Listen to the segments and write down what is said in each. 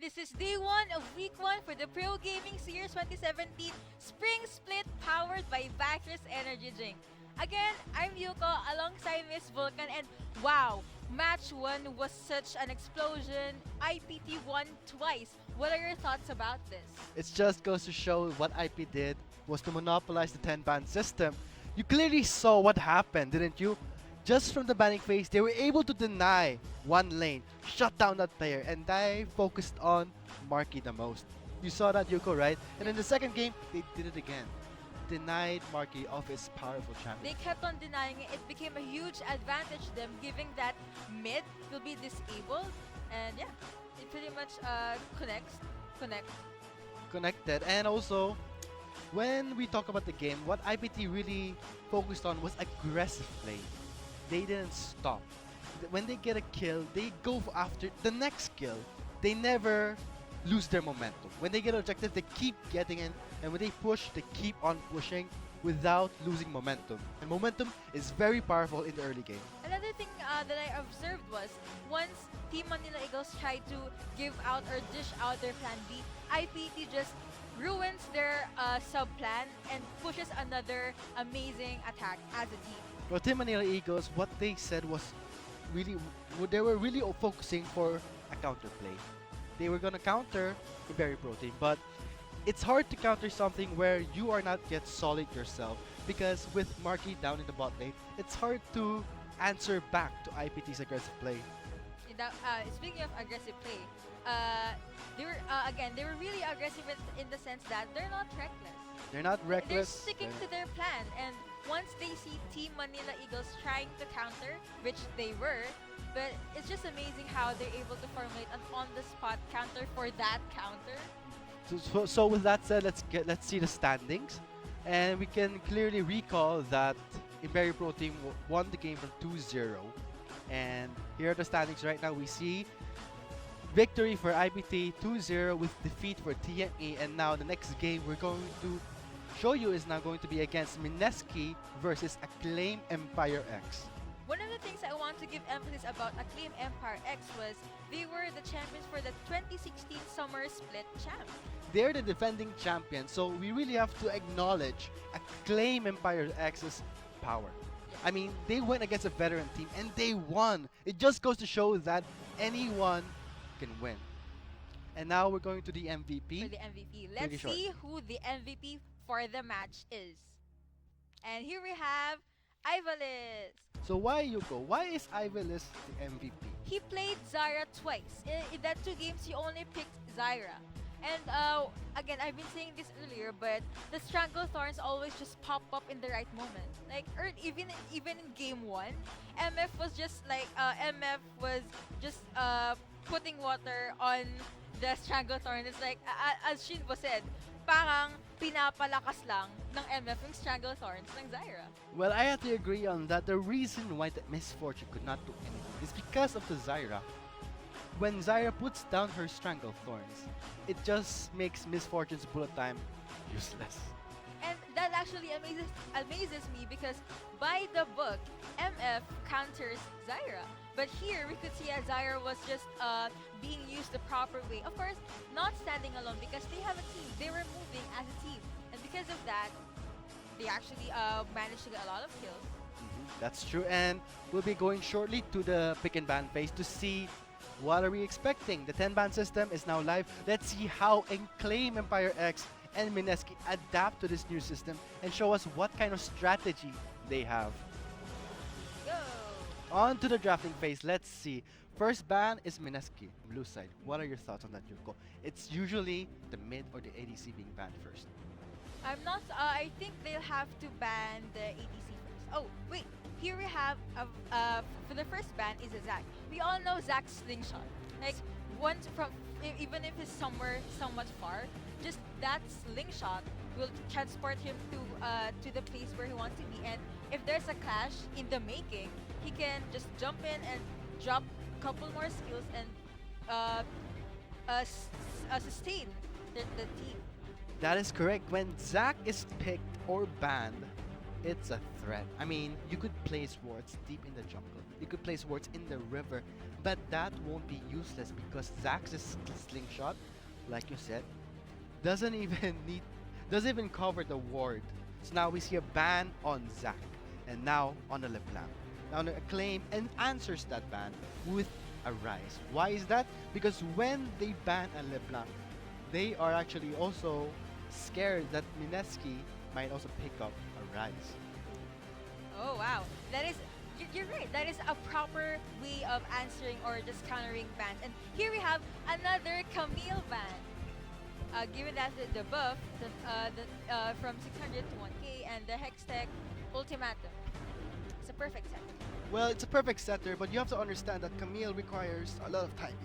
This is day one of week one for the Pro Gaming Series 2017 Spring Split powered by Backers Energy Drink. Again, I'm Yuko alongside Miss Vulcan and wow, match one was such an explosion. IPT won twice. What are your thoughts about this? It just goes to show what IP did was to monopolize the 10-ban system. You clearly saw what happened, didn't you? Just from the banning phase, they were able to deny one lane, shut down that player, and they focused on Marky the most. You saw that, Yuko, right? And in the second game, they did it again. Denied Marky of his powerful champion. They kept on denying it. It became a huge advantage to them, giving that mid will be disabled. And yeah, it pretty much connects. Connected. And also, when we talk about the game, what IPT really focused on was aggressive play. They didn't stop. When they get a kill, they go after the next kill. They never lose their momentum. When they get an objective, they keep getting in, and when they push, they keep on pushing without losing momentum. And momentum is very powerful in the early game. Another thing that I observed was once Team Manila Eagles tried to give out or dish out their plan B, IPT just ruins their sub-plan and pushes another amazing attack as a team. Well, Team Manila Eagles, what they said was really, they were really focusing for a counter play. They were gonna counter the Berry Pro team, but it's hard to counter something where you are not yet solid yourself, because with Marky down in the bot lane, it's hard to answer back to IPT's aggressive play. Speaking of aggressive play, they were really aggressive in the sense that they're not reckless. They're not They're reckless. sticking to their plan, and once they see Team Manila Eagles trying to counter, which they were, but it's just amazing how they're able to formulate an on-the-spot counter for that counter. So with that said, let's see the standings, and we can clearly recall that Berry Pro team won the game from 2-0, and here are the standings right now. We see victory for IPT 2-0 with defeat for TME, and now the next game we're going to show you is now going to be against MSK versus Acclaim Empire X. One of the things I want to give emphasis about Acclaim Empire X was they were the champions for the 2016 Summer Split Champ. They're the defending champions, so we really have to acknowledge Acclaim Empire X's power. I mean, they went against a veteran team and they won. It just goes to show that anyone can win. And now we're going to the MVP. For the MVP. Pretty Let's short. see who the MVP for the match is. And here we have Ivalis. So why, Yuko? Why is Ivalis the MVP? He played Zyra twice. In that two games, he only picked Zyra. And again, I've been saying this earlier, but the Strangle Thorns always just pop up in the right moment. Like even in game one, MF was just putting water on the Strangle Thorn. It's like as Shinbo said, parang pinapalakas lang ng MF yung Strangle Thorns ng Zyra. Well, I have to agree on that. The reason why the Miss Fortune could not do anything is because of the Zyra. When Zyra puts down her Strangle Thorns, it just makes Miss Fortune's bullet time useless. And that actually amazes me because by the book, MF counters Zyra. But here we could see Zyra was just being used the proper way. Of course, not standing alone because they have a team. They were moving as a team. And because of that, they actually managed to get a lot of kills. That's true, and we'll be going shortly to the pick and ban phase to see what are we expecting. The 10-ban system is now live. Let's see how Acclaim Empire X and MSK adapt to this new system and show us what kind of strategy they have. Go! On to the drafting phase. Let's see. First ban is MSK, blue side. What are your thoughts on that, Yuko? It's usually the mid or the ADC being banned first. I'm not. I think they'll have to ban the ADC first. Oh wait, here we have for the first ban is a Zac. We all know Zac's slingshot. Like once from even if it's somewhere somewhat far, just that slingshot will transport him to the place where he wants to be. And if there's a clash in the making, he can just jump in and drop a couple more skills and sustain the team. That is correct. When Zac is picked or banned, it's a threat. I mean, you could place wards deep in the jungle. You could place wards in the river, but that won't be useless because Zax's slingshot, like you said, doesn't even need, doesn't even cover the ward. So now we see a ban on Zac, and now on the LeBlanc. Now the Acclaim and answers that ban with a Rise. Why is that? Because when they ban a LeBlanc, they are actually also scared that Mineski might also pick up a Rise. Oh wow, that is you're right. That is a proper way of answering or just countering bans. And here we have another Camille ban. Given that the buff from 600 to 1k and the Hextech Ultimatum, it's a perfect set. Well, it's a perfect setter, but you have to understand that Camille requires a lot of timing.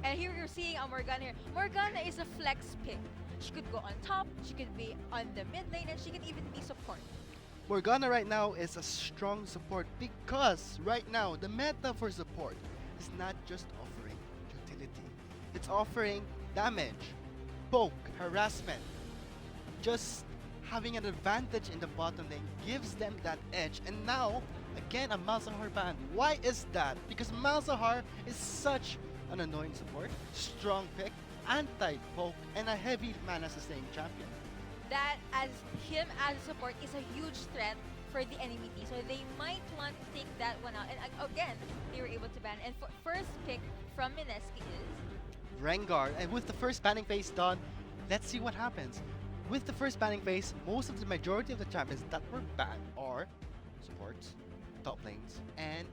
And here you're seeing a Morgana here. Morgana is a flex pick. She could go on top, she could be on the mid lane, and she can even be support. Morgana right now is a strong support because right now the meta for support is not just offering utility. It's offering damage, poke, harassment. Just having an advantage in the bottom lane gives them that edge. And now, again, a Malzahar ban. Why is that? Because Malzahar is such an annoying support, strong pick, anti-poke, and a heavy mana sustaining champion. That as him as a support is a huge threat for the enemy team. So they might want to take that one out. And again, they were able to ban. And first pick from Mineski is Rengar, and with the first banning phase done, let's see what happens. With the first banning phase, most of the majority of the champions that were banned are supports, top lanes, and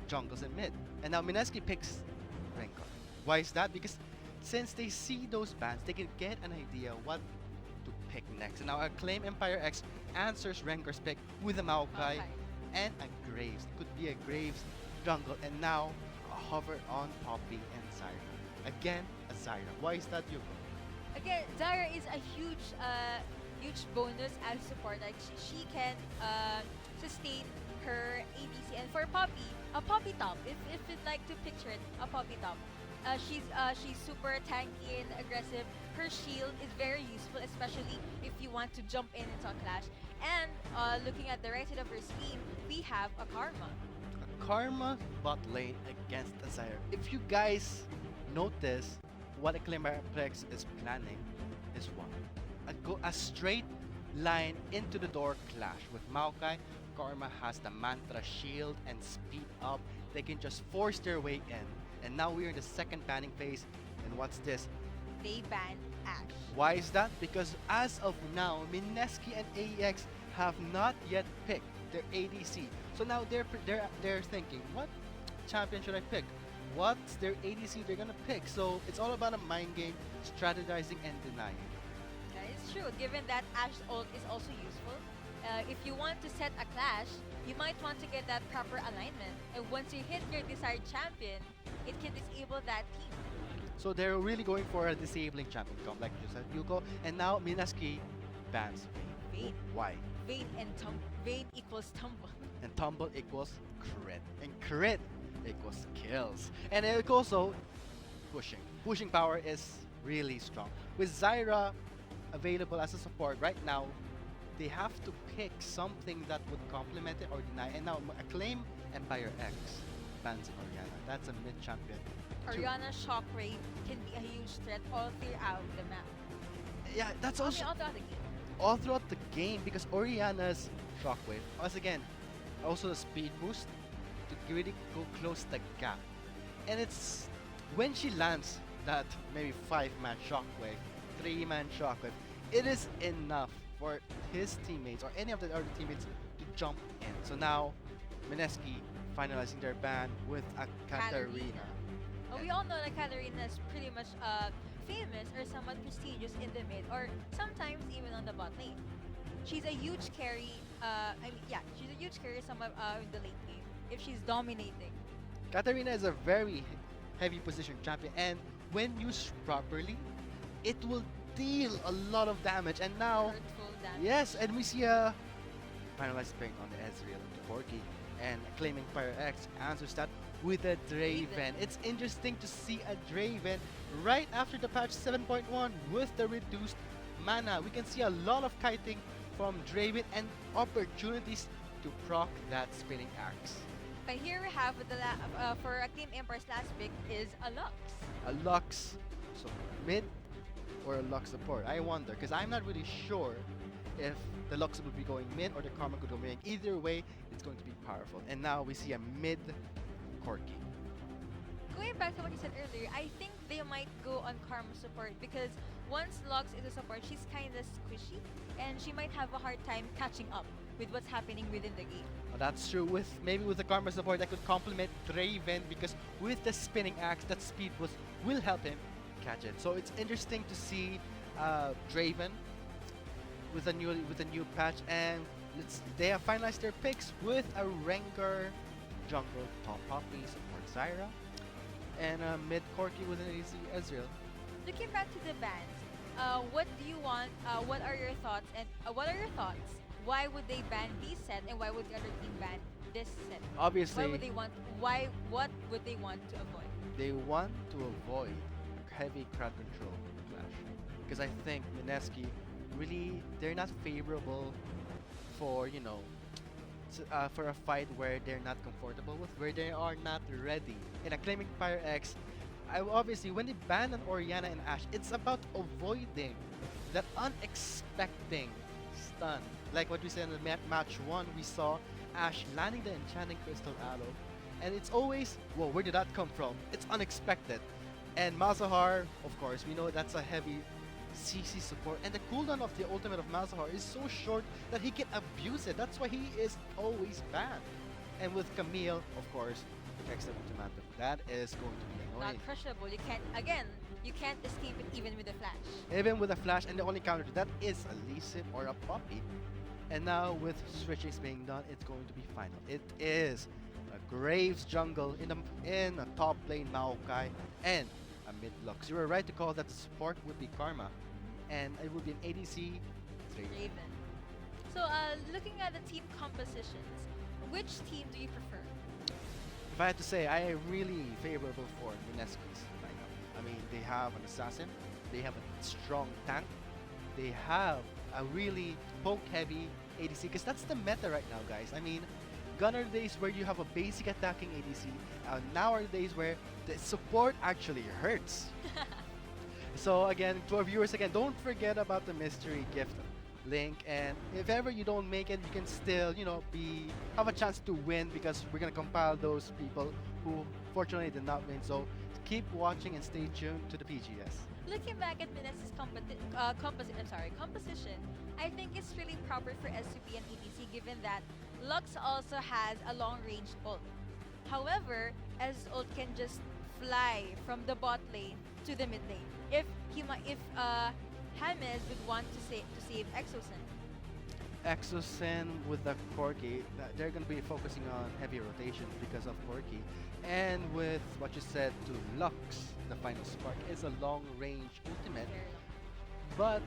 jungles and mid. And now Mineski picks Rengar. Why is that? Because since they see those bans, they can get an idea what to pick next. And now Acclaim Empire X answers Rengar's pick with a Maokai and a Graves. It could be a Graves jungle, and now a hover on Poppy and Zyra. Again, a Zyra. Why is that, Yuko? again, Zyra is a huge bonus as support. Like she can sustain her ADC. And for Poppy, a Poppy top. If you'd like to picture it, a Poppy top. She's super tanky and aggressive. Her shield is very useful, especially if you want to jump in into a clash. And looking at the right side of her screen, we have a Karma. A Karma bot lane against a Zyra. If you guys notice, what Eclipse is planning is what? A straight line into the door clash with Maokai. Karma has the Mantra shield and speed up. They can just force their way in. And now we're in the second banning phase. And what's this? They ban Ashe. Why is that? Because as of now, Mineski and AEX have not yet picked their ADC. So now they're thinking, what champion should I pick? What's their ADC they're gonna pick? So it's all about a mind game, strategizing and denying. That is true. Given that Ashe ult is also useful, if you want to set a clash, you might want to get that proper alignment. And once you hit your desired champion, it can disable that team. So they're really going for a disabling champion comp, like you said, Yuko. And now Mineski bans Vayne. Vayne. Why? Vayne equals tumble. And tumble equals crit. And crit equals kills. And it also pushing. Pushing power is really strong. With Zyra available as a support right now, they have to pick something that would complement it or deny. And now Acclaim Empire X bans Orianna. That's a mid champion. Orianna Shockwave can be a huge threat all throughout the map. Yeah, that's also all throughout the game. all throughout the game because Orianna's Shockwave, once again, also a speed boost to really go close the gap. And it's when she lands that maybe 5-man Shockwave, 3-man Shockwave, it is enough for his teammates or any of the other teammates to jump in. So now, Mineski finalizing their ban with a Katarina. We all know that Katarina is pretty much famous or somewhat prestigious in the mid or sometimes even on the bot lane. She's a huge carry. She's a huge carry somewhat in the late game if she's dominating. Katarina is a very heavy position champion, and when used properly, it will deal a lot of damage. And now, Hurtful damage. yes, and we see a finalized ping on the Ezreal to Corki, and claiming Fire X answers that with a Draven. It's interesting to see a Draven right after the patch 7.1 with the reduced mana. We can see a lot of kiting from Draven and opportunities to proc that spinning axe. But here we have for a Team Empire's last pick is a Lux. A Lux so mid or a Lux support. I wonder because I'm not really sure if the Lux would be going mid or the Karma could go mid. Either way, it's going to be powerful. And now we see a mid Corki. Going back to what you said earlier, I think they might go on Karma support because once Lux is a support, she's kind of squishy and she might have a hard time catching up with what's happening within the game. Well, that's true. Maybe with the Karma support that could complement Draven because with the spinning axe, that speed will help him catch it. So it's interesting to see Draven with a new patch, and they have finalized their picks with a Rengar jungle top Poppy support Zyra and a mid Corki with an AZ Ezreal. Looking back to the bans, what do you want? What are your thoughts? And what are your thoughts? Why would they ban this set, and why would the other team ban this set? Obviously, Why would they want? What would they want to avoid? they want to avoid heavy crowd control clash because I think Mineski really they're not favorable for for a fight where they're not comfortable with, where they are not ready. In a claiming Fire X, obviously when they ban an Orianna and Ashe, it's about avoiding that unexpected stun. Like what we said in the match 1, we saw Ashe landing the Enchanting Crystal Arrow, and it's always, whoa, where did that come from? It's unexpected. And Malzahar, of course, we know that's a heavy CC support, and the cooldown of the ultimate of Malzahar is so short that he can abuse it. That's why he is always banned. And with Camille, of course, extra ultimatum. That is going to be Not annoying. crushable. You can't escape it even with a flash. Even with a flash, and the only counter to that is a Lee Sin or a Poppy. And now with switchings being done, it's going to be final. It is a Graves jungle in a top lane Maokai and a mid Lux. You were right to call that the support would be Karma, and it would be an ADC Raven. So, looking at the team compositions, which team do you prefer? If I had to say, I am really favorable for Mineski's right now. I mean, they have an assassin, they have a strong tank, they have a really poke-heavy ADC, because that's the meta right now, guys. I mean, gone are the days where you have a basic attacking ADC, now are the days where the support actually hurts. So again, to our viewers, again, don't forget about the mystery gift link, and if ever you don't make it, you can still, have a chance to win, because we're gonna compile those people who fortunately did not win. So keep watching and stay tuned to the PGS. Looking back at Mines's composition, I think it's really proper for S to be an EDC, given that Lux also has a long-range ult. However, S ult can just fly from the bot lane to the mid lane. If James would want to save Exosen. Exosen with the Corki, they're going to be focusing on heavy rotation because of Corki. And with what you said to Lux, the final spark is a long-range ultimate. But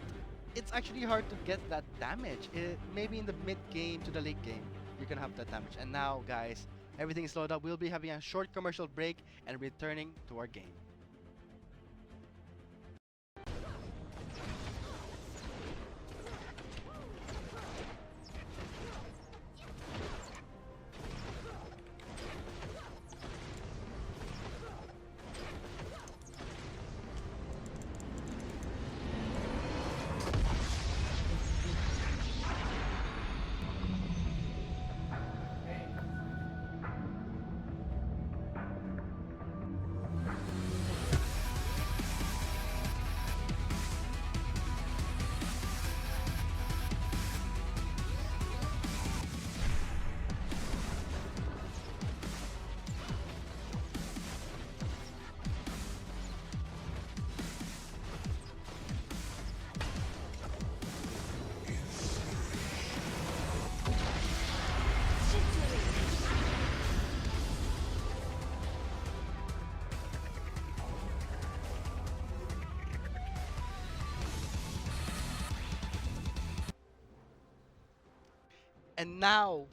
it's actually hard to get that damage. Maybe in the mid-game to the late game, you're going to have that damage. And now, guys, everything is slowed up. We'll be having a short commercial break and returning to our game. And now,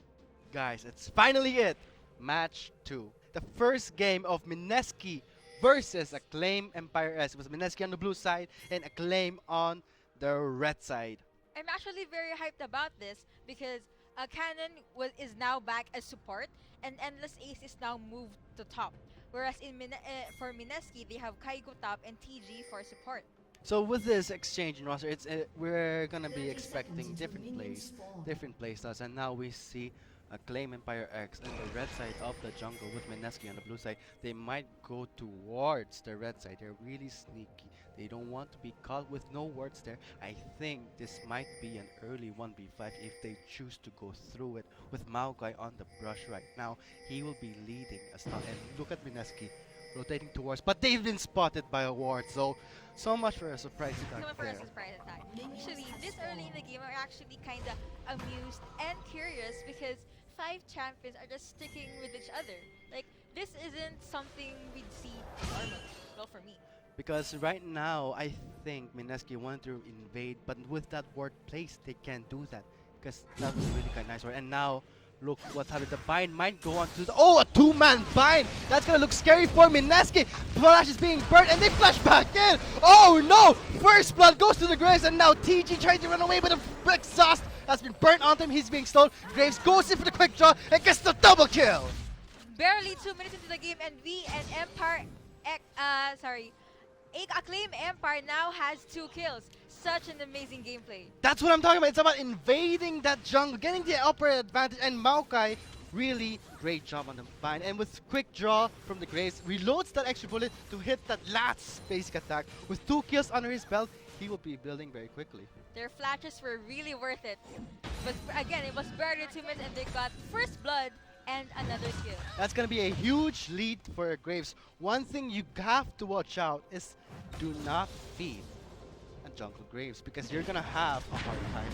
guys, it's finally it! Match 2. The first game of Mineski versus Acclaim Empire S. It was Mineski on the blue side and Acclaim on the red side. I'm actually very hyped about this because Canon is now back as support, and Endless Ace is now moved to top. Whereas for Mineski, they have Kaigo top and TG for support. So with this exchange in roster, we're gonna be 30 seconds expecting until minions fall. different play styles, and now we see a Claim Empire X on the red side of the jungle with Mineski on the blue side. They might go towards the red side. They're really sneaky. They don't want to be caught with no wards there. I think this might be an early 1v5 if they choose to go through it with Maokai on the brush right now. He will be leading a stun, and look at Mineski rotating towards, but they've been spotted by a ward. So much for a surprise attack Someone for a there. surprise attack. Actually, this early in the game, I'm actually kind of amused and curious because five champions are just sticking with each other. Like, this isn't something we'd see normally. Well, for me. Because right now, I think Mineski wanted to invade, but with that ward placed, they can't do that. Because that was really kind of nice ward. And now, look what's happening. The bind might go on to the. Oh, a two-man bind! That's gonna look scary for Mineski! Flash is being burnt, and they flash back in! Oh no! First blood goes to the Graves, and now TG trying to run away, but the exhaust has been burnt onto him. He's being slowed. Graves goes in for the quick draw and gets the double kill! Barely 2 minutes into the game, and Acclaim Empire now has 2 kills. Such an amazing gameplay. That's what I'm talking about. It's about invading that jungle, getting the upper advantage, and Maokai really great job on the bind. And with quick draw from the Graves, reloads that extra bullet to hit that last basic attack. With 2 kills under his belt, he will be building very quickly. Their flashes were really worth it. But again, it was barely 2 minutes, and they got first blood and another kill. That's going to be a huge lead for Graves. One thing you have to watch out is do not feed a jungle Graves because you're going to have a hard time.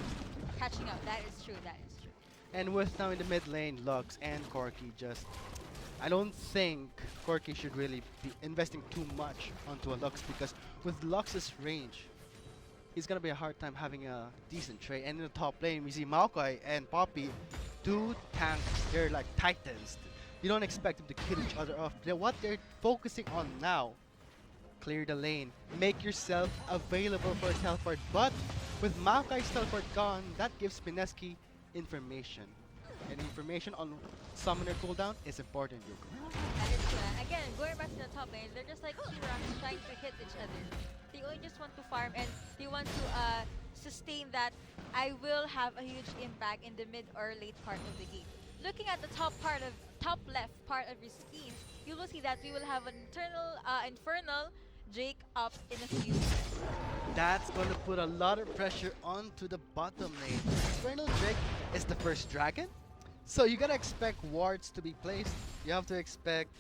Catching up, that is true, that is true. And with now in the mid lane, Lux and Corki just... I don't think Corki should really be investing too much onto a Lux because with Lux's range, he's going to be a hard time having a decent trade. And in the top lane, we see Maokai and Poppy, 2 tanks. They're like titans. You don't expect them to kill each other off. What they're focusing on now, clear the lane, make yourself available for a teleport. But with Maokai's teleport gone, that gives Mineski information. And information on summoner cooldown is important, Yuko. That is true. Again, going back to the top lane, they're just like T-Rocks trying to hit each other. They only just want to farm and they want to sustain that I will have a huge impact in the mid or late part of the game. Looking at the top left part of your screens, you will see that we will have an infernal Drake up in a few minutes. That's going to put a lot of pressure onto the bottom lane. Infernal Drake is the first dragon, so you gotta expect wards to be placed. You have to expect,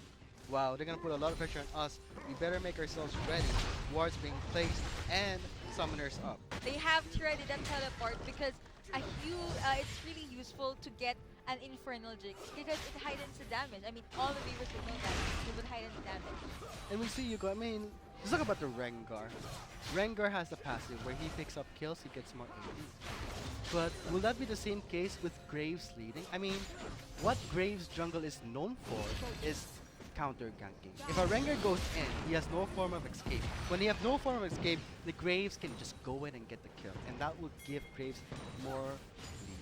wow, they're gonna put a lot of pressure on us. We better make ourselves ready. Wards being placed and summoners up. They have to ready that teleport because it's really useful to get an infernal Drake because it heightens the damage. I mean, all the viewers would know that it would heighten the damage. And we see Yuko, I mean, let's talk about the Rengar. Rengar has the passive where he picks up kills, he gets more AD. But will that be the same case with Graves leading? I mean, what Graves jungle is known for is counter ganking. If a Rengar goes in, he has no form of escape. When he has no form of escape, the Graves can just go in and get the kill. And that will give Graves more lead.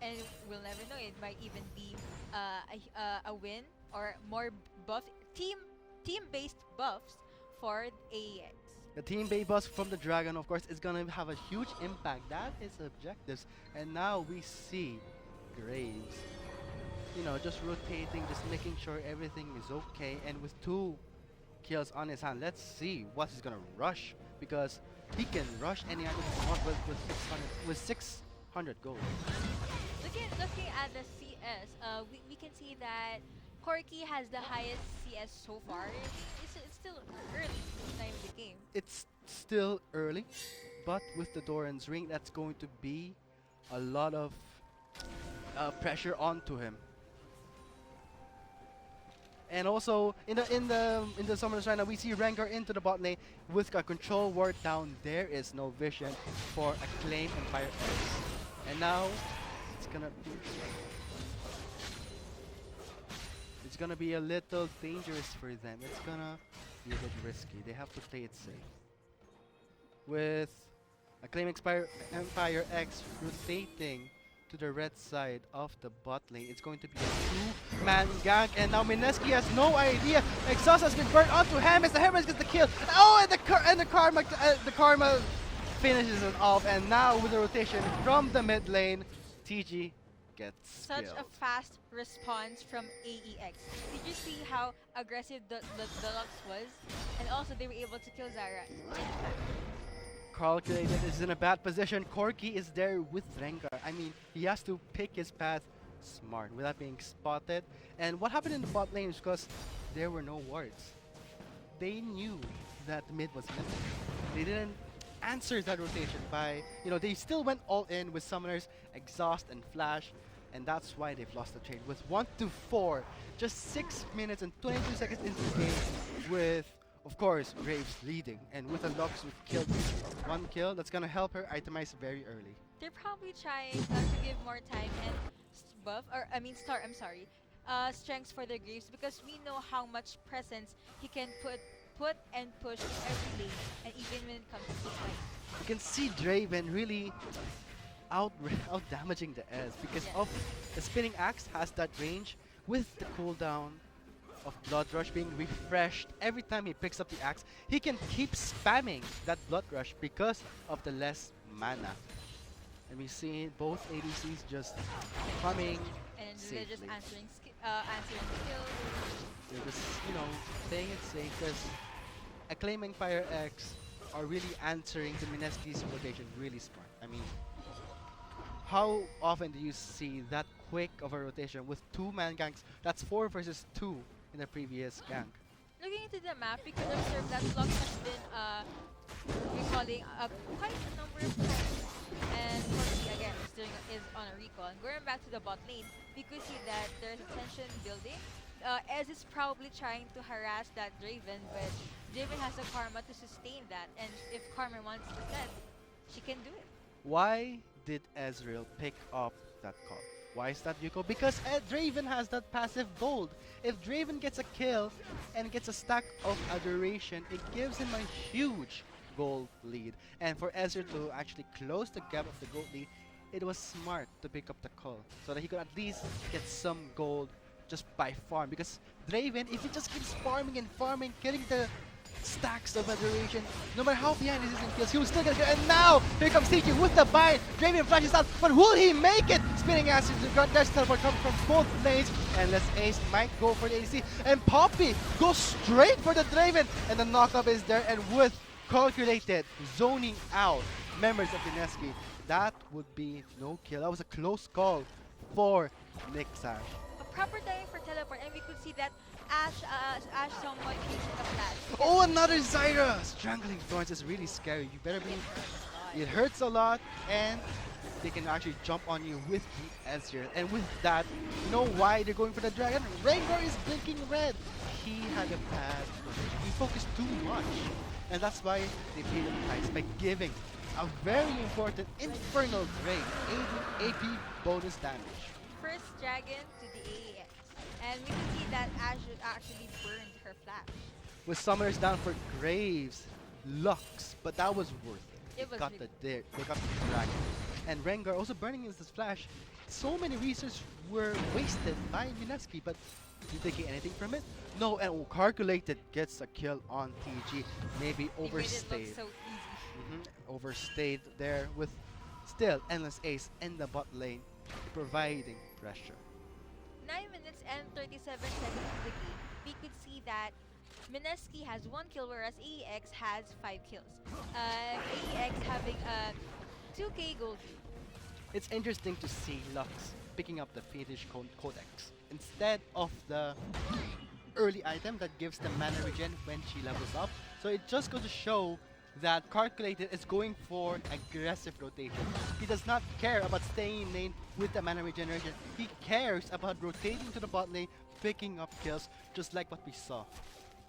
And we'll never know, it might even be a win or more team-based buffs for AEX. The team bay bus from the Dragon, of course, is going to have a huge impact. That is objectives. And now we see Graves, you know, just rotating, just making sure everything is okay. And with 2 kills on his hand, let's see what he's going to rush. Because he can rush any item he wants with 600 gold. Looking at the CS, we can see that Corki has the highest CS so far. It's still early time in the game. It's still early, but with the Doran's ring, that's going to be a lot of pressure onto him. And also in the summoners right now, we see Rengar into the bot lane with a control ward down. There is no vision for Acclaim Empire X. And now it's gonna be a little dangerous for them. It's gonna be a bit risky. They have to play it safe. With Acclaim Empire X rotating to the red side of the bot lane. It's going to be a two-man gank, and now Mineski has no idea. Exhaust has been burnt onto Hermes. The Hermes gets the kill. Oh, and the karma finishes it off. And now with the rotation from the mid lane, TG gets Such killed. a fast response from AEX. Did you see how aggressive the Lux was? And also they were able to kill Zara in time. Calculated is in a bad position. Corki is there with Rengar. I mean, he has to pick his path smart without being spotted. And what happened in the bot lane is because there were no wards. They knew that mid was missing. They didn't answer that rotation by, they still went all in with summoners, exhaust and flash. And that's why they've lost the trade. With 1-4, just 6 minutes and 22 seconds into the game with, of course, Graves leading. And with a Lux who killed one kill, that's gonna help her itemize very early. They're probably trying to give more time and strengths for their Graves, because we know how much presence he can put and push in every lane, and even when it comes to fight. You can see Draven really out damaging the S because Yes. of the spinning axe has that range with the cooldown of Blood Rush being refreshed every time he picks up the axe. He can keep spamming that Blood Rush because of the less mana. And we see both ADCs just coming And they're just safely. answering skills. They're just, playing it safe because Acclaim Empire X are really answering the Mineski's rotation really smart. I mean, how often do you see that quick of a rotation with two-man ganks? That's 4 versus 2 in the previous gank. Looking into the map, we could observe that Lux has been recalling quite a number of times. And Corki again is on a recall. And going back to the bot lane, we could see that there's a tension building. Ez is probably trying to harass that Draven, but Draven has the karma to sustain that. And if Karma wants to set, she can do it. Why did Ezreal pick up that call? Why is that Yuko? Because Draven has that passive gold. If Draven gets a kill and gets a stack of adoration, it gives him a huge gold lead. And for Ezreal to actually close the gap of the gold lead, it was smart to pick up the call so that he could at least get some gold just by farm. Because Draven, if he just keeps farming and farming, getting the stacks of adoration, no matter how behind he is in kills, he will still get it. And now, here comes TG with the bind. Draven flashes out, but will he make it? Spinning acid, dash teleport coming from both lanes. And let's Ace might go for the ADC. And Poppy goes straight for the Draven. And the knockup is there. And with calculated zoning out members of Mineski, that would be no kill. That was a close call for Nixash. A proper timing for teleport, and we could see that Ash somewhat using the flash. Oh, another Zyra! Strangling Thorns is really scary. You better be. It hurts a lot, and they can actually jump on you with the Ezreal. And with that, you know why they're going for the dragon? Rengar is blinking red. He had a bad position. He focused too much. And that's why they paid the price by giving a very important Infernal Drain, 80 AP bonus damage. First dragon to the AEX. And we can see that Ash actually burned her flash. With summoners down for Graves, Lux, but that was worth it. It was got really they got the dragon. And Rengar also burning his flash. So many resources were wasted by Mineski, but did they get anything from it? No, and Calculated gets a kill on TG. Maybe They made it overstayed. look so easy. Overstayed there with still Endless Ace in the bot lane, providing pressure. 9 minutes and 37 seconds into the game, we could see that Mineski has 1 kill, whereas AEX has 5 kills. AEX having a 2k gold lead. It's interesting to see Lux picking up the Fetish Codex instead of the early item that gives the mana regen when she levels up. So it just goes to show that Calculated is going for aggressive rotation. He does not care about staying in lane with the mana regeneration. He cares about rotating to the bot lane, picking up kills, just like what we saw.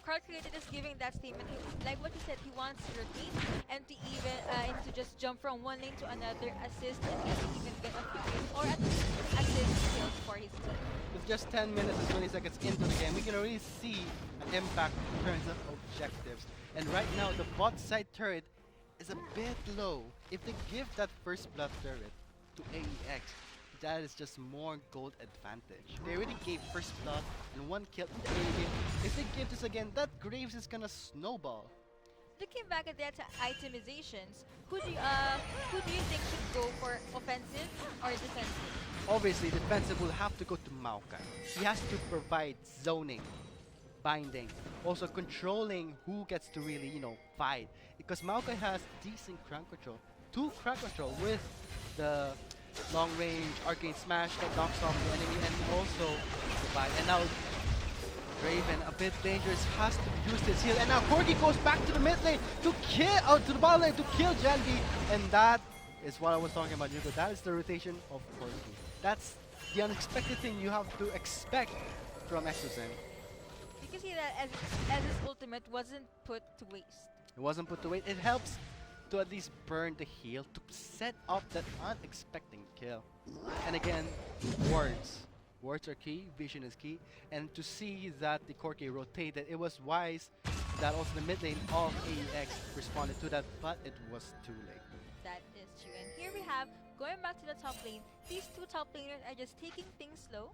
Calculated is giving that statement. Like what he said, he wants to rotate and to even and to just jump from one lane to another, assist, and maybe even get a few kills or at least assist kills for his team. With just 10 minutes and 20 seconds into the game, we can already see an impact in terms of objectives. And right now, the bot side turret is a bit low. If they give that first blood turret to AEX, that is just more gold advantage. They already gave first blood and one kill in the early game. If they give this again, that Graves is gonna snowball. Looking back at the itemizations, who do you think should go for offensive or defensive? Obviously, defensive will have to go to Maokai. He has to provide zoning, binding, also controlling who gets to really, fight. Because Maokai has decent crowd control, 2 crowd control with the long range arcane smash that knocks off the enemy and also the bite. And now Raven, a bit dangerous, has to use this heal. And now Corgi goes back to the mid lane to kill, to the bottom lane to kill Janvi. And that is what I was talking about, Yuko. That is the rotation of Corgi. That's the unexpected thing you have to expect from Exozen. You can see that as his ultimate wasn't put to waste. It wasn't put to wait. It helps to at least burn the heal to set up that unexpected kill. And again, wards. Wards are key, vision is key, and to see that the Corki rotated, it was wise that also the mid lane of AEX responded to that, but it was too late. That is true. And here we have, going back to the top lane, these 2 top laners are just taking things slow,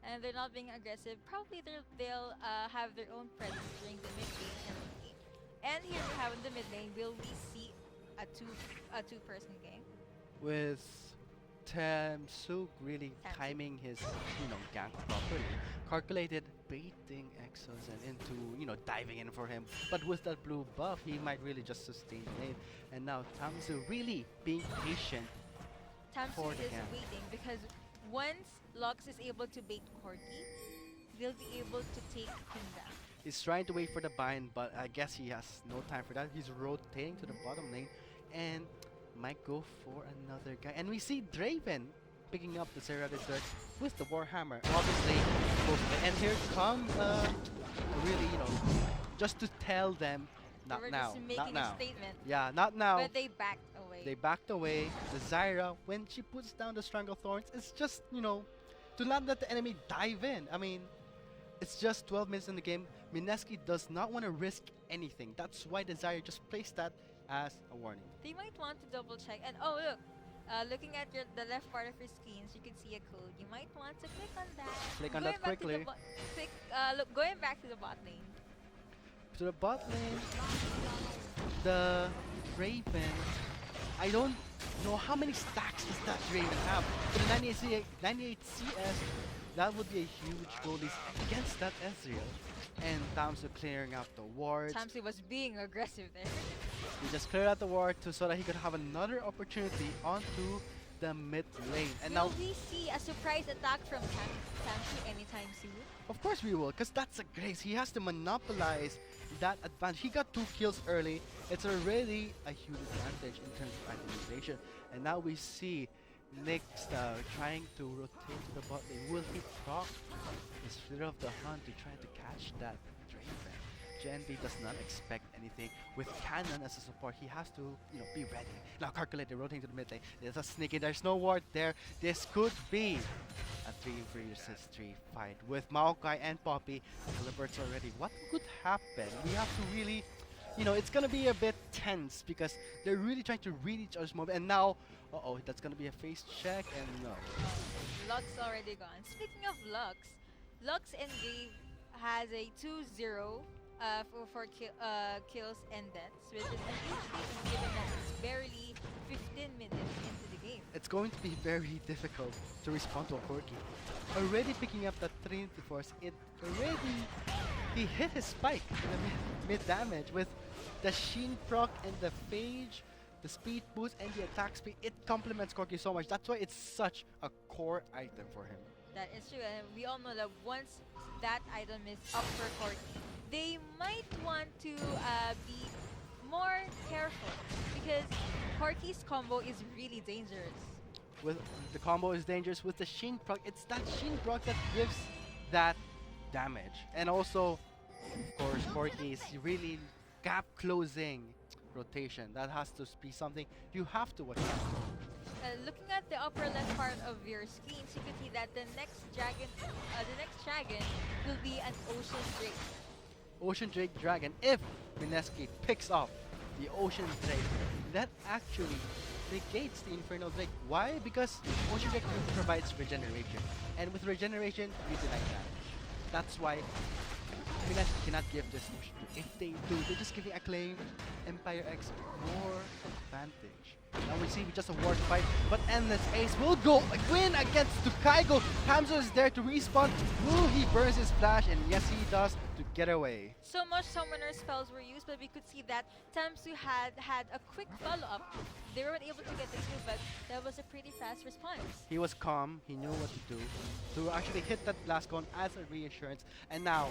and they're not being aggressive. Probably they'll have their own presence during the mid lane and late game. And here we have in the mid lane, will we see a two-person game? With Tamsuk really timing his, gank properly, calculated baiting Exozen into, diving in for him. But with that blue buff, he might really just sustain the lane. And now Tamsuk really being patient. Tamsuk is waiting because once Lux is able to bait Corki, they'll be able to take him down. He's trying to wait for the bind, but I guess he has no time for that. He's rotating to the bottom lane and might go for another guy. And we see Draven picking up the Serrated Dirt with the Warhammer. Obviously, and here comes really, just to tell them, not They were now, just making not now. a statement. Yeah, not now. But they backed away. They backed away. The Zyra, when she puts down the Strangle Thorns, it's just, to not let the enemy dive in. I mean, it's just 12 minutes in the game. Mineski does not want to risk anything. That's why the Zyra just placed that as a warning. They might want to double check. And oh look, looking at the left part of your screens, you can see a code. You might want to click on that. Click on Going that back to the quickly. going back to the bot lane. To the bot lane, the Raven, I don't know how many stacks does that Raven have. For the 98 CS, that would be a huge goal against that Ezreal. And Tamsu clearing out the wards. Tamsi was being aggressive there. He just cleared out the ward so that he could have another opportunity onto the mid lane. And Will now, we see a surprise attack from Tamsi anytime soon? of course we will, because that's a grace. He has to monopolize that advantage. He got 2 kills early. It's already a huge advantage in terms of itemization. And now we see Nyx trying to rotate to the bot lane. Will he proc his Fear of the Hunt to try to catch that Draven? Genvi does not expect anything. With Cannon as a support, he has to, be ready. Now calculated, rotating to the mid lane. There's a sneaky, there's no ward there. This could be a 3 versus 3 fight with Maokai and Poppy. Calibert's already. What could happen? We have to really, it's gonna be a bit tense because they're really trying to read each other's move. And now, that's gonna be a face check and no. Lux already gone. Speaking of Lux, Lux Engrave has a 2-0 for kills and deaths, which is a huge lead given that it's barely 15 minutes into the game. It's going to be very difficult to respond to a Corki. Already picking up that Trinity Force, he hit his spike in the mid damage with the Sheen proc and the Phage, the speed boost and the attack speed. It complements Corki so much. That's why it's such a core item for him. That is true, and we all know that once that item is up for Corki, they might want to be more careful because Corki's combo is really dangerous. With the combo is dangerous with the Sheen proc. It's that Sheen proc that gives that damage. And also, of course, Corki is really gap closing rotation. That has to be something you have to watch out for. Looking at the upper left part of your screens, you can see that the next dragon will be an Ocean Drake. Ocean Drake Dragon if Mineski picks up the Ocean Drake. That actually negates the Infernal Drake. Why? Because Ocean Drake provides regeneration. And with regeneration, you deny damage. That's why Minas cannot give this Ocean Drake. If they do, they're just giving Acclaim, Empire X more advantage. Now we see just a ward fight, but Endless Ace will go win against Tukaigo. Hamzo is there to respawn. Will he burns his flash? And yes, he does to get away. So much summoner spells were used, but we could see that Tamsu had a quick follow-up. They weren't able to get the kill, but that was a pretty fast response. He was calm. He knew what to do to actually hit that blast cone as a reassurance. And now,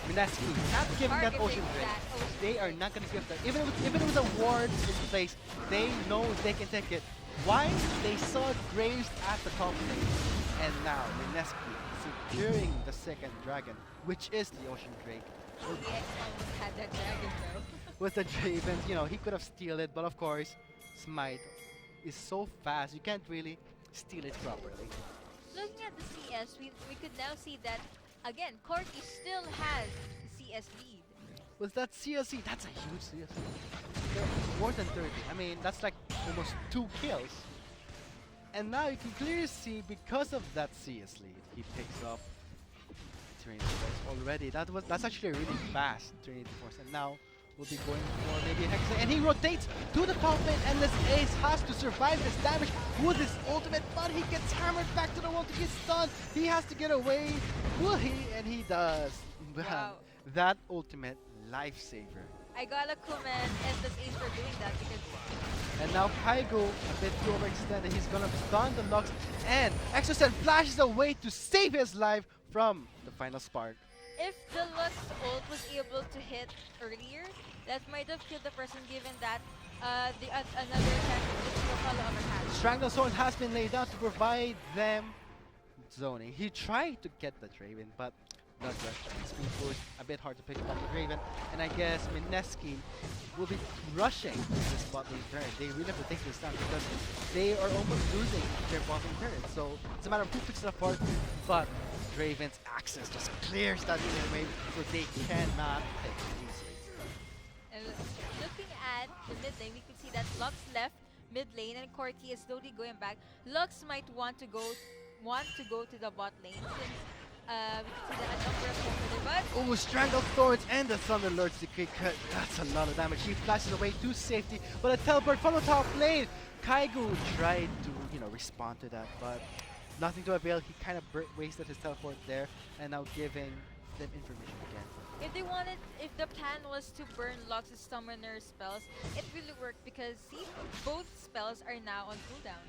Mineski not giving that Targeting Ocean Drake. that Ocean They are Drake. not gonna give that. Even if it was a ward in place, they know they can take it. Why? They saw Graves at the top lane. And now, Mineski securing the second dragon, which is the Ocean Drake. AEX almost had that dragon though. With the Draven, you know, he could have steal it, but of course, Smite is so fast, you can't really steal it properly. Looking at the CS, we could now see that, again, Corki still has the CS lead. With that CLC, that's a huge CLC. More than 30. I mean, that's like almost 2 kills. And now you can clearly see, because of that CS lead, he picks up Trinity Force already. That's actually really fast, Trinity Force. And now we'll be going for maybe a Hex, and he rotates to the top lane, and this Ace has to survive this damage with his ultimate, but he gets hammered back to the wall to get stunned. He has to get away. Will he? And he does. Wow. That ultimate lifesaver. I gotta commend Endless Ace for doing that because And now Kaigo, a bit too overextended, he's gonna stun the Lux, and Exocet flashes away to save his life from the final spark. if the Lux ult was able to hit earlier, that might have killed the person given that another champion just do a follow-up attack. Strangle Sword has been laid out to provide them zoning. He tried to get the Draven, but not just speed boost, a bit hard to pick up the Draven. And I guess Mineski will be rushing this bot lane turn. They really have to take this down because they are almost losing their bot lane turn. So it's a matter of who picks it apart, but Draven's access just clears that lane away, so they cannot take it easily. And looking at the mid lane, we could see that Lux left mid lane and Corki is slowly going back. Lux might want to go to the bot lane since we can see that a number of people there, but Oh, Strangle Thorns and the Thunder Lord's Decree cut. That's a lot of damage. He flashes away to safety, but a teleport from the top lane. Kaigo tried to, respond to that, but nothing to avail. He kind of wasted his teleport there, and now giving them information again. if the plan was to burn Lux's summoner spells, it really worked because see, both spells are now on cooldown.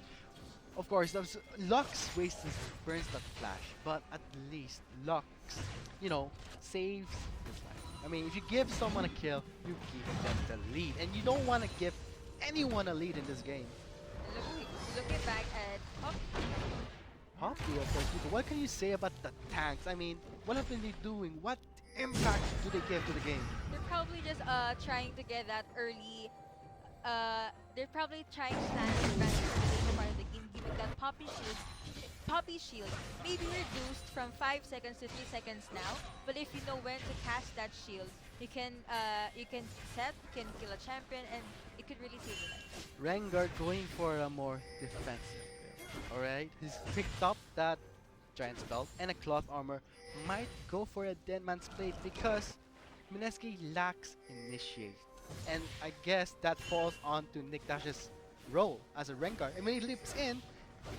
Of course, Lux burns that flash, but at least Lux, saves his life. I mean, if you give someone a kill, you give them the lead, and you don't want to give anyone a lead in this game. Looking back at Hoppy, of course, people. What can you say about the tanks? I mean, what have they doing? What impact do they give to the game? they're probably just trying to get that early. They're probably trying to land advantage in the later part of the game, giving that Poppy shield may be reduced from 5 seconds to 3 seconds now, but if you know when to cast that shield, you can set, you can kill a champion, and it could really save your life. Rengar going for a more defensive build. Alright, he's picked up that Giant's Belt and a Cloth Armor. Might go for a Dead Man's Blade because Mineski lacks Initiate. And I guess that falls onto Nick Dash's role as a Rengar. And when he leaps in,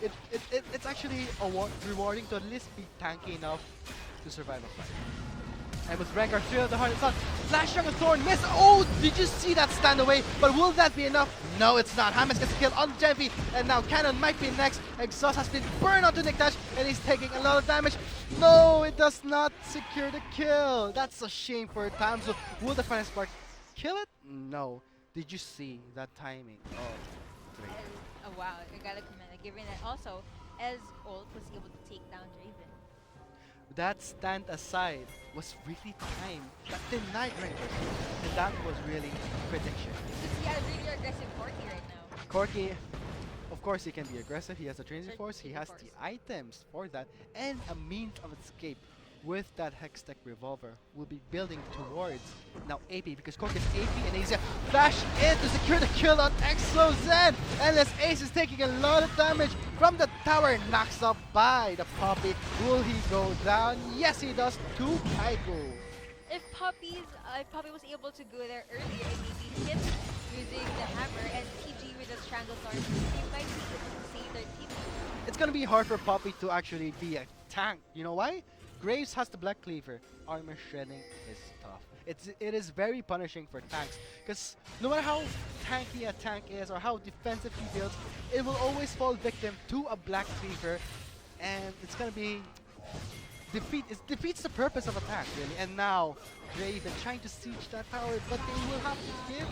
it's actually rewarding to at least be tanky enough to survive a fight. And with Rengar through the heart of the sun, Flash Dragon Thorn miss. Oh, did you see that stand away? But will that be enough? No, it's not. Hamas gets a kill on Genvi, and now Cannon might be next. Exhaust has been burned onto Nick Dash, and he's taking a lot of damage. No, it does not secure the kill. That's a shame for Tamzo. Will the final spark kill it? No. Did you see that timing? Oh, great. Oh wow, I gotta commend it, given that also as ult was able to take down Draven. That stand aside was really timed. That denied Rangers. And that was really prediction. Because he had a really aggressive Corki right now. Corki, of course he can be aggressive. He has a Transit Sure, Force. He Transit has Force. the items for that. And a means of escape. with that Hex Tech Revolver, will be building towards now AP because Cork is AP and he's gonna flash in to secure the kill on ExoZen. Endless Ace is taking a lot of damage from the tower, knocks up by the Poppy. Will he go down? Yes, he does to Kygo. If Poppy was able to go there earlier and maybe hit using the hammer and TG with the strangle sword, he might be able to save their team. It's gonna be hard for Poppy to actually be a tank. You know why? Graves has the Black Cleaver. Armor shredding is tough. It is very punishing for tanks because no matter how tanky a tank is or how defensive he builds, it will always fall victim to a Black Cleaver, and it's gonna be it defeats the purpose of a tank really. And now Draven trying to siege that tower, but they will have to give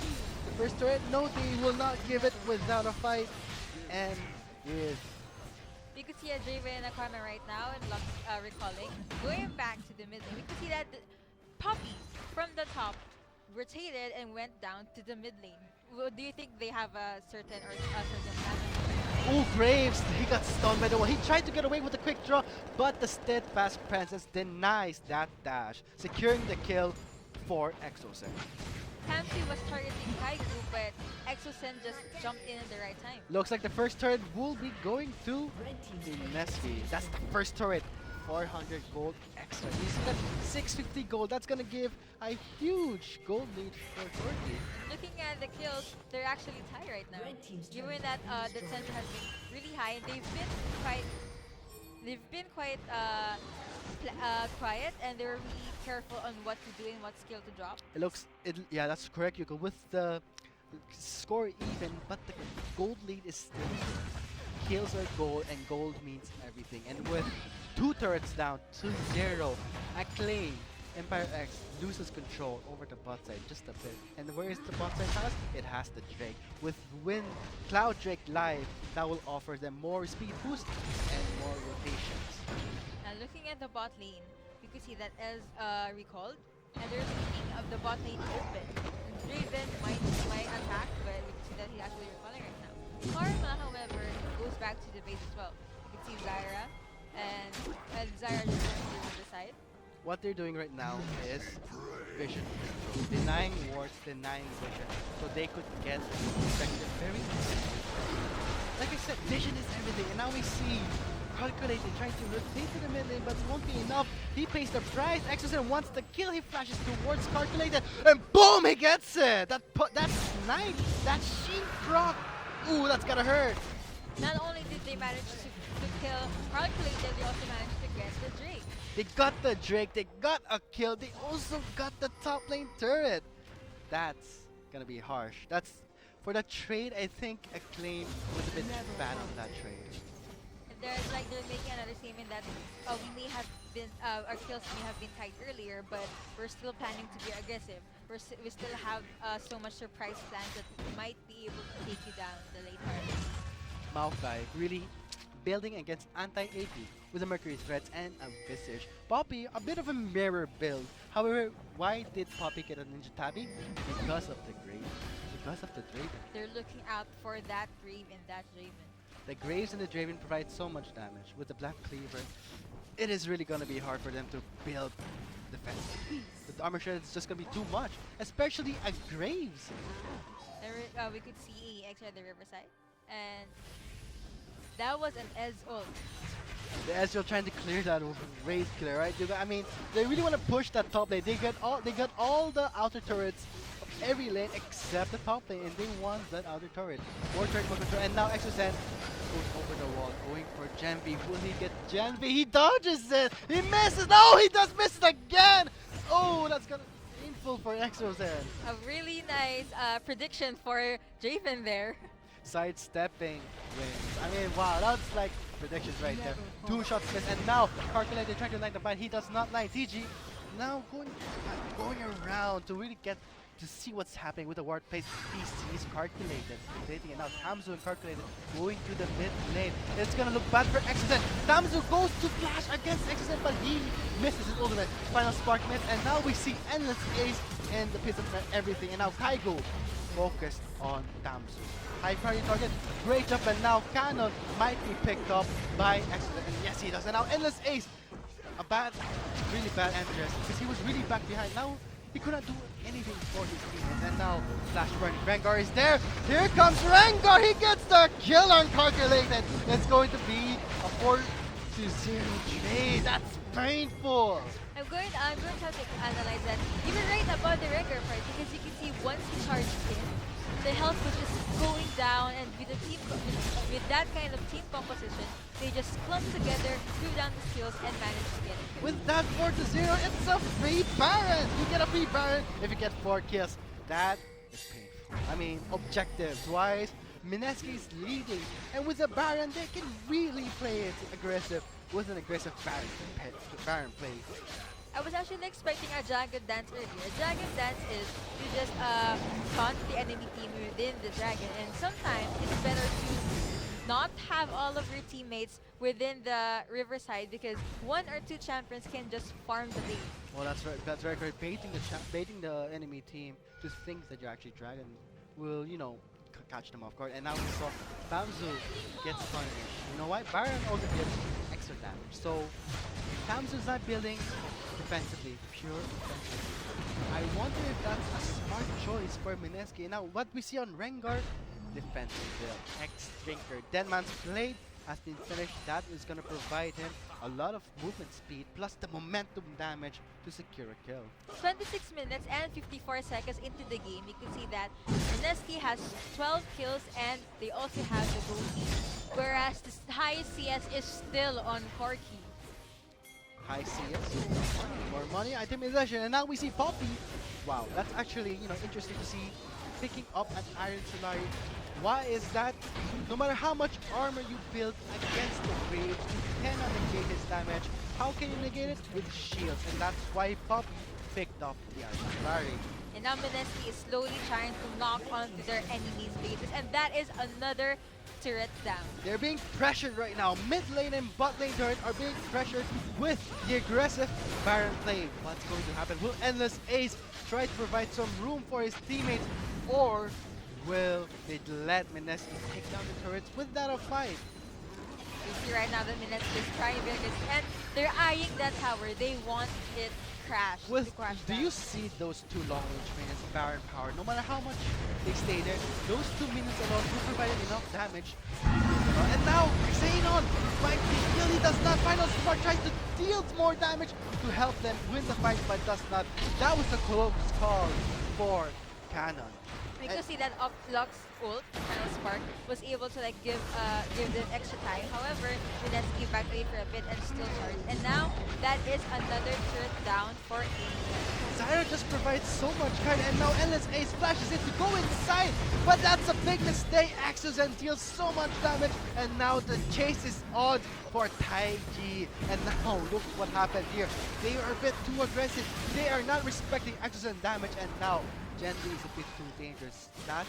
the first turret. No, they will not give it without a fight, and with We could see a Draven in a corner right now and Lux recalling. Going back to the mid lane, we could see that Poppy from the top rotated and went down to the mid lane. Do you think they have a certain plan? oh, Graves, he got stunned by the wall. He tried to get away with a quick draw, but the steadfast presence denies that dash, securing the kill for ExoZen. Tamsi was targeting Kaigu, but ExoZen just jumped in at the right time. Looks like the first turret will be going to MSK. That's the first turret. 400 gold extra. You see that 650 gold, that's gonna give a huge gold lead for Corky. Looking at the kills, they're actually tied right now. Given that the center has been really high, and they've been quite quiet, and they're really careful on what to do and what skill to drop. Yeah, that's correct, Yuko. With the score even, but the gold lead is still good. Kills are gold, and gold means everything. And with 2 turrets down, 2-0, Acclaim, Empire X loses control over the bot side just a bit. And where is the bot side has? It has the Drake. With Cloud Drake live, that will offer them more speed boost and more rotations. Now looking at the bot lane, you can see that as recalled, and they're leaving of the bot lane open. Draven might attack, but we can see that he's actually recalling right now. Karma, however, goes back to the base as well. You can see Zyra, and Zyra just went to the side. What they're doing right now is vision control, denying wards, denying vision, so they could get effective very easily. Like I said, vision is everything, and now we see Calculated trying to rotate to the mid lane, but it won't be enough. He pays the price. ExoZen wants the kill. He flashes towards Calculated, and boom, he gets it. That's nice. That sheep proc. Ooh, that's gonna hurt. Not only did they manage to kill Calculated, they also managed to get the Drake. They got the Drake. They got a kill. They also got the top lane turret. That's gonna be harsh. That's for the trade. I think Acclaim was a bit bad on that trade. They're making another statement that we may have been our kills may have been tight earlier, but we're still planning to be aggressive. We still have so much surprise plans that we might be able to take you down the late part. Maokai really building against anti-AP with the Mercury threats and a Visage. Poppy, a bit of a mirror build. However, why did Poppy get a Ninja Tabi? Because of the Grave. Because of the Draven. They're looking out for that Grave and that Draven. The Graves and the Draven provide so much damage. With the Black Cleaver, it is really going to be hard for them to build defense. The armor shred is just going to be too much, especially a Graves. We could see AEX at the Riverside, and that was an Ez ult. The Ezreal trying to clear that raid killer, right? I mean, they really want to push that top lane. They got all the outer turrets of every lane except the top lane, and they want that outer turret. More turret, more control, and now ExoZen goes over the wall, going for Genvi. Will he get Genvi? He dodges it! He misses! No, he does miss it again! Oh, that's gonna be painful for ExoZen. A really nice prediction for Draven there. Sidestepping wins. I mean, wow, that's like predictions right there. 2 shots missed, and now Calculated trying to land the bind. He does not land. TG now going around to really get to see what's happening with the ward place. He sees Calculated rotating, and now Tamzu and Calculated going to the mid lane. It's gonna look bad for ExoZen. Tamzu goes to flash against ExoZen, but he misses his ultimate. Final spark miss, and now we see Endless Ace and the piece of everything. And now Kaigo focused on Tamzu. High priority target, great jump, and now Cannon might be picked up by ExoZen. And yes, he does. And now Endless Ace a bad, really bad entrance because he was really back behind. Now he could not do anything for his teammates. And now Flash burning. Rengar is there. Here comes Rengar. He gets the kill uncalculated. It's going to be a 4-0 trade. That's painful. I'm going to have to analyze that. You were right about the Rengar part because you can see once he charges in, the health was just going down, and with the with that kind of team composition, they just clump together, threw down the skills, and managed to get it. With that 4-0, it's a free Baron. You get a free Baron if you get 4 kills. That is painful. I mean, objectives-wise, MSK is leading, and with the Baron, they can really play it aggressive with an aggressive Baron play. I was actually expecting a Dragon Dance earlier. A Dragon Dance is you just taunt the enemy team within the Dragon, and sometimes it's better to not have all of your teammates within the Riverside because 1 or 2 champions can just farm the lane. Well, that's right. That's very correct. Baiting the enemy team to think that you're actually Dragon will, you know, catch them off guard. And now we saw Bamzu gets punished. You know what? Baron also gets extra damage. So Bamzu's not building defensively, pure defensively. I wonder if that's a smart choice for MSK. Now, what we see on Rengar, defensive build, X-Drinker. Denman's blade has been finished. That is going to provide him a lot of movement speed plus the momentum damage to secure a kill. 26 minutes and 54 seconds into the game, you can see that MSK has 12 kills and they also have the gold lead, whereas the highest CS is still on Corki. High CS, more money, itemization, and now we see Poppy. Wow, that's actually, you know, interesting to see picking up an Iron Solari. Why is that? No matter how much armor you build against the Graves, you cannot negate his damage. How can you negate it? With shields, and that's why Poppy picked up the Iron Solari. And now MSK is slowly trying to knock onto their enemies' bases, and that is another turret down. They're being pressured right now. Mid lane and bot lane turret are being pressured with the aggressive Baron play. What's going to happen? Will Endless Ace try to provide some room for his teammates, or will they let MSK take down the turrets without a fight? You see right now that MSK is trying very good, and they're eyeing that tower. They want it crashed. With, to crash do down. you see those 2 long-range minions, Baron power? No matter how much they stay there, those 2 minions alone will provide enough damage. And now, Xenon might be killed. He does not. Final Spark tries to deal more damage to help them win the fight, but does not. That was a close call for Canon. We could see that Lux ult, Final Spark, was able to like give them extra time. However, MSK back away for a bit and still charged. And now that is another turret down for AEX. Zyra just provides so much card, and now Endless Ace flashes it to go inside, but that's a big mistake. Axos and deals so much damage, and now the chase is on for Taiji. And now look what happened here. They are a bit too aggressive. They are not respecting Axos and damage, and now Genji is a bit too dangerous. That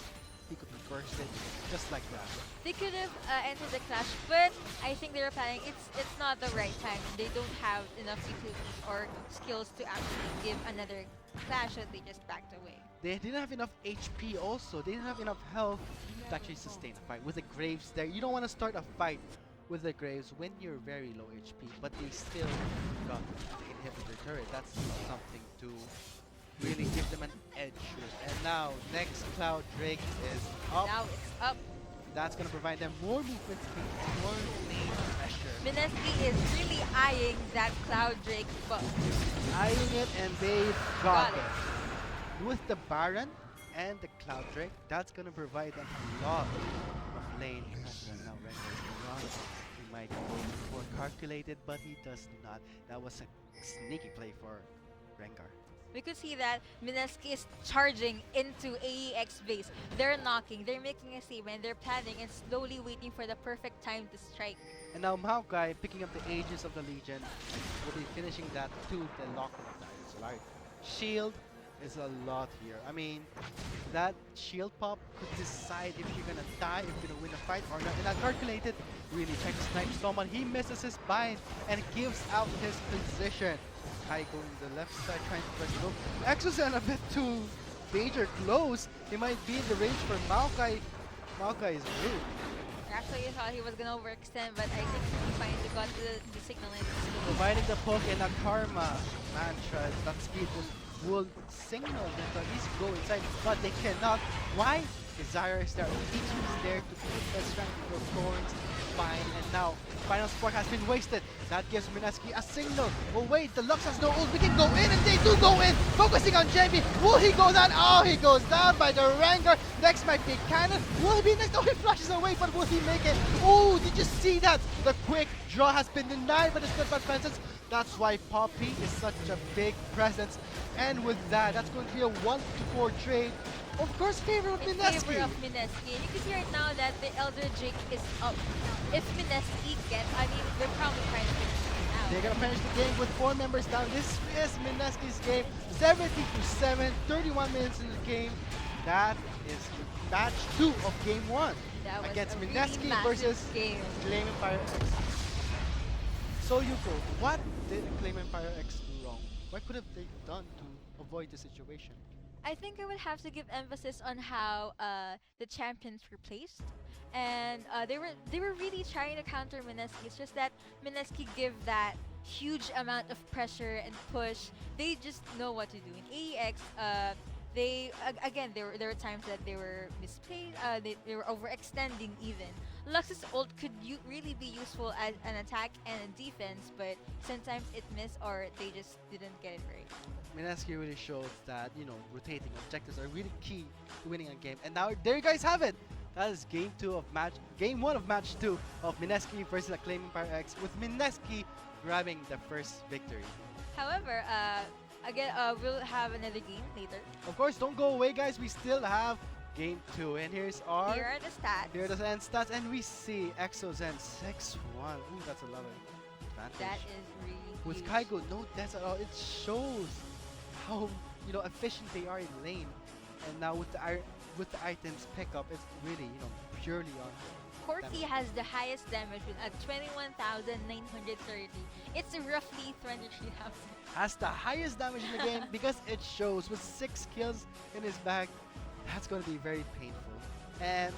he could reverse it just like that. They could have entered the clash, but I think they were planning it's not the right time. They don't have enough utilities or skills to actually give another clash, so they just backed away. They didn't have enough HP also. They didn't have enough health to actually sustain a fight. With the Graves there, you don't want to start a fight with the Graves when you're very low HP, but they still got the inhibitor turret. That's something to really give them an edge. And now, next Cloud Drake is up. Now it's up. That's going to provide them more movement speed, more lane pressure. MSK is really eyeing that Cloud Drake buff. Eyeing it, and they got it. With the Baron and the Cloud Drake, that's going to provide them a lot of lane pressure. Now Rengar is around. He might go more calculated, but he does not. That was a sneaky play for Rengar. We could see that MSK is charging into AEX base. They're knocking, they're making a statement, they're planning and slowly waiting for the perfect time to strike. And now Maokai, picking up the Aegis of the Legion, will be finishing that to the lock of the Iron Solari. Shield is a lot here. I mean, that shield pop could decide if you're gonna die, if you're gonna win a fight or not. And that calculated really trying to snipe someone. He misses his bind and gives out his position. Kai going to the left side, trying to press low. Exozen a bit too major close. He might be in the range for Maokai. Maokai is rude. Actually, I thought he was gonna overextend, but I think he finally got the signal and it's still Providing the poke and a karma mantra, that speed will signal them to at least go inside, but they cannot. Why? Desire is there. Ichi is there to put the strength to the thorns. Fine, and now final spark has been wasted. That gives Mineski a signal. Oh wait, the Lux has no ult. We can go in, and they do go in. Focusing on JB. Will he go down? Oh, he goes down by the Ranger. Next might be Cannon. Will he be next? Oh, he flashes away, but will he make it? Oh, did you see that? The quick draw has been denied by the Steadfast Presence. That's why Poppy is such a big presence. And with that, that's going to be a 1-4 trade. Of course, favor of in Mineski. favor of Mineski. And you can see right now that the Elder Drake is up. If Mineski gets, I mean, they're probably trying to finish it out. They're gonna finish the game with 4 members down. This is Mineski's game. 70-7, 31 minutes in the game. That is match 2 of game 1 That was against a Mineski really massive versus game. Acclaim Empire X. So Yuko, what did Acclaim Empire X do wrong? What could have they done to avoid the situation? I think I would have to give emphasis on how the champions were placed, and they were really trying to counter Mineski. It's just that Mineski give that huge amount of pressure and push. They just know what to do. In AEX, again there were times that they were misplaced. They were overextending even. Lux's ult could really be useful as an attack and a defense, but sometimes it missed or they just didn't get it right. Mineski really shows that, you know, rotating objectives are really key to winning a game. And now there you guys have it. That is game 1 of match 2 of Mineski versus Acclaim Empire X, with Mineski grabbing the first victory. However, again, we'll have another game later. Of course, don't go away, guys. We still have game 2, and here's our Here are the stats. here are the end stats, and we see Exozen 6-1. Ooh, that's a lot of advantage. That is really With huge. Kaigo, no deaths at all. It shows how, you know, efficient they are in lane. And now with the items pickup, it's really, you know, purely on Corki has the highest damage at 21,930. It's roughly 23,000. has the highest damage in the game because it shows with 6 kills in his bag. That's going to be very painful. And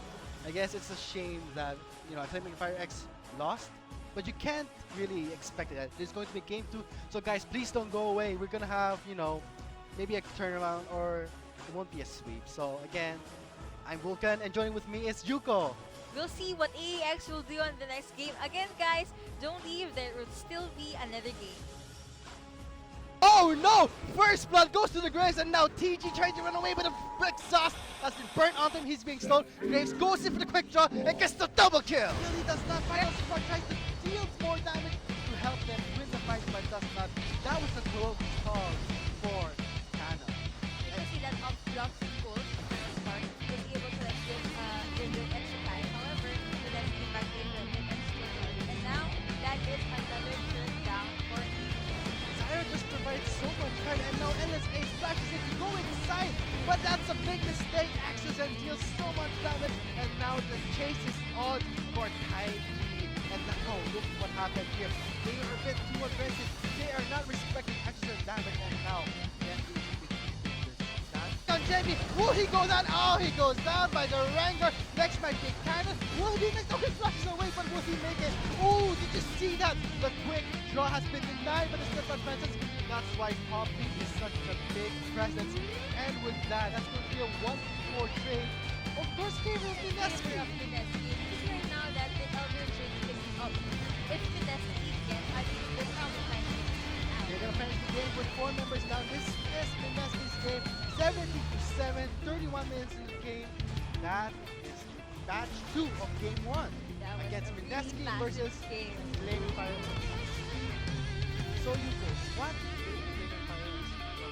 I guess it's a shame that, you know, Acclaim Fire X lost, but you can't really expect that. There's going to be game 2. So guys, please don't go away. We're going to have, you know, maybe a turnaround, or it won't be a sweep. So again, I'm Vulcan, and joining with me is Yuko. We'll see what AEX will do on the next game. Again, guys, don't leave. There will still be another game. Oh no! First blood goes to the Graves, and now TG trying to run away, but the exhaust has been burnt onto him. He's being slowed. Graves goes in for the quick draw and gets the double kill. Really does not. Final Spark tries to deal more damage to help them win the fight, but does not. That was a close call for Kana. You can see that up blocks the goal. Spark was able to give them extra time. However, the next came back in the extra time. And now, that is another turn down for AEX. Zyra just provides so much time, and now LSA splashes it to go inside, but that's a big mistake. Axes and deals so much damage, and now the chase is on for Taiji. And now look what happened here. They are a bit too aggressive. They are not respecting Axes and damage, and now on Jamie, will he go down? Oh, he goes down by the Ranger. Next might be Cannon. Will he be next? Oh, he flashes away, but will he make it? Oh, did you see that? The quick draw has been denied by the Steadfast Presence. That's why Poppy is such a big presence. And with that, that's going to be a 1-4 trade. Of course, favor of Mineski. Favor of Mineski. You can see right now that the Elder Drake is up. If Mineski gets, I mean, they're probably trying to finish it out. They're going to finish the game with 4 members down. This is Mineski's game. 70-7, 31 minutes in the game. That is match 2 of game 1 That was against a really Mineski massive versus game. Acclaim Empire X. So Yuko, what did Acclaim Empire X do?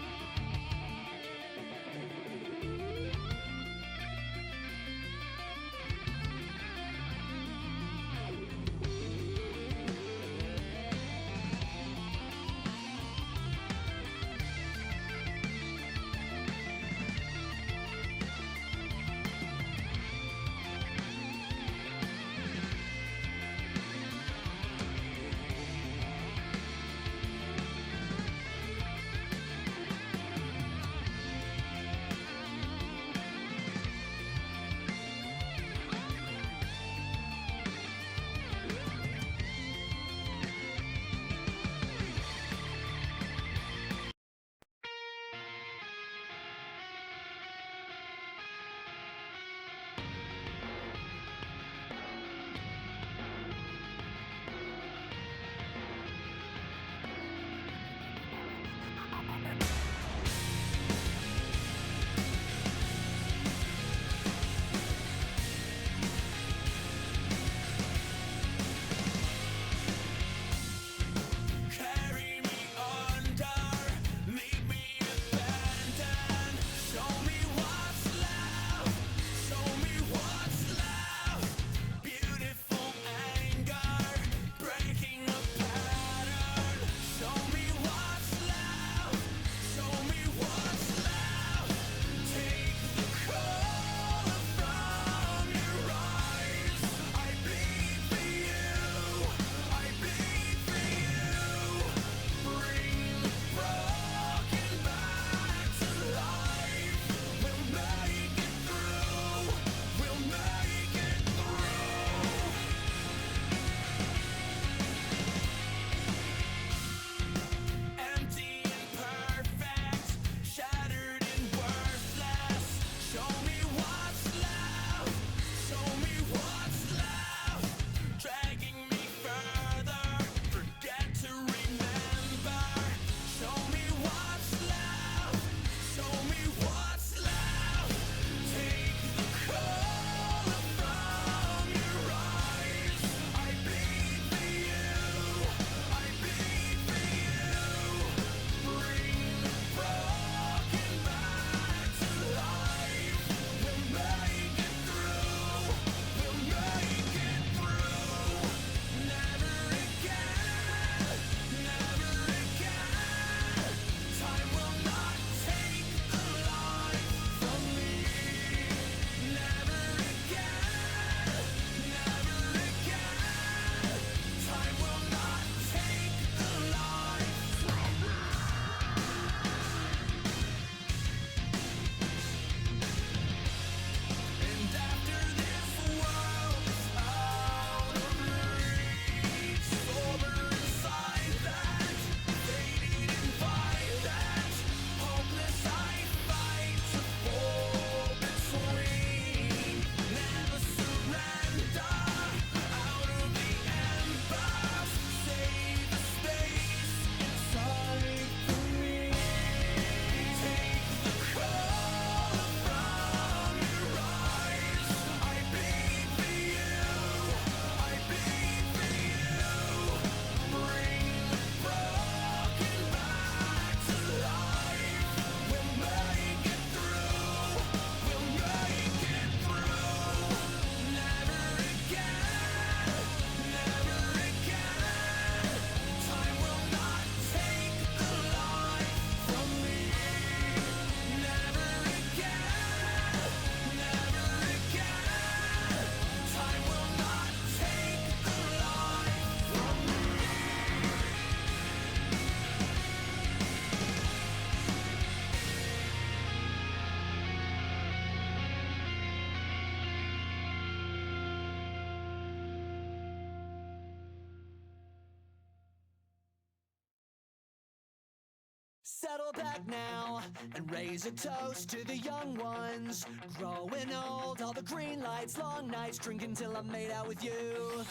Settle back now and raise a toast to the young ones. Growing old, all the green lights, long nights, drinking till I'm made out with you.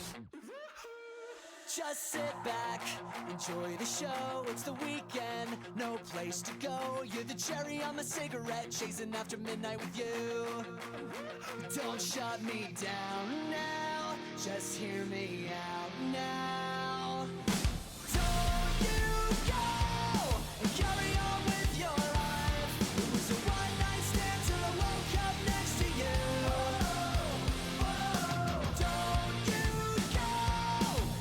Just sit back, enjoy the show, it's the weekend, no place to go. You're the cherry on my cigarette, chasing after midnight with you. Don't shut me down now, just hear me out now. Don't you go and carry on with your life. It was a one-night stand till I woke up next to you. Don't you go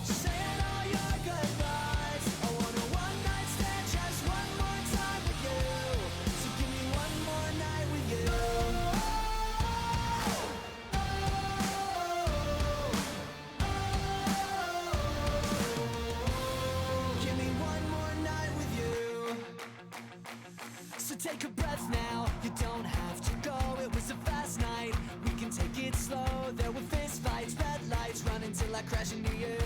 saying all your goodbyes. I want a one-night stand, just one more time with you. So give me one more night with you. Give me one more night with you. So take a breath now, you don't have to go. It was a fast night, we can take it slow. There were fist fights, red lights, running till I crash into you.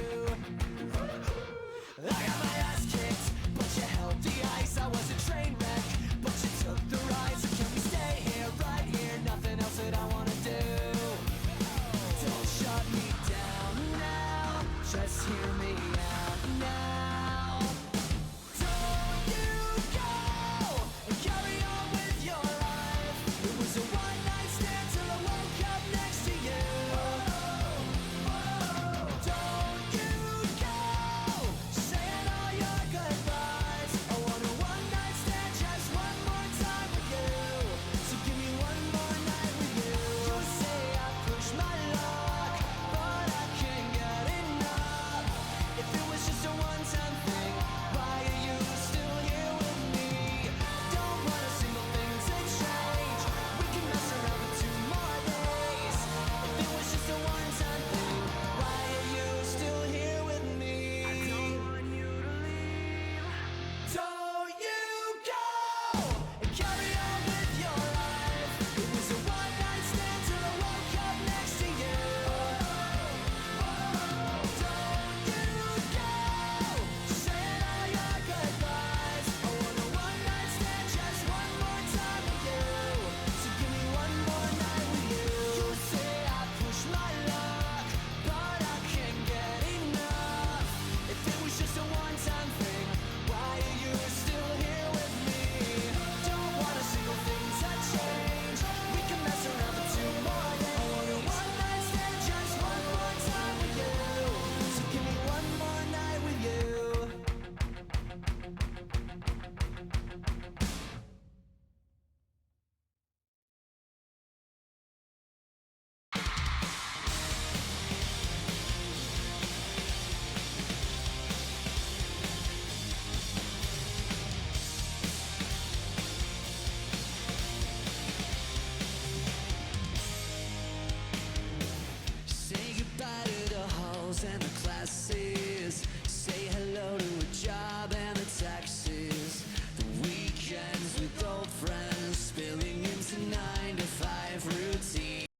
I got my ass kicked, but you held the ice. I was a train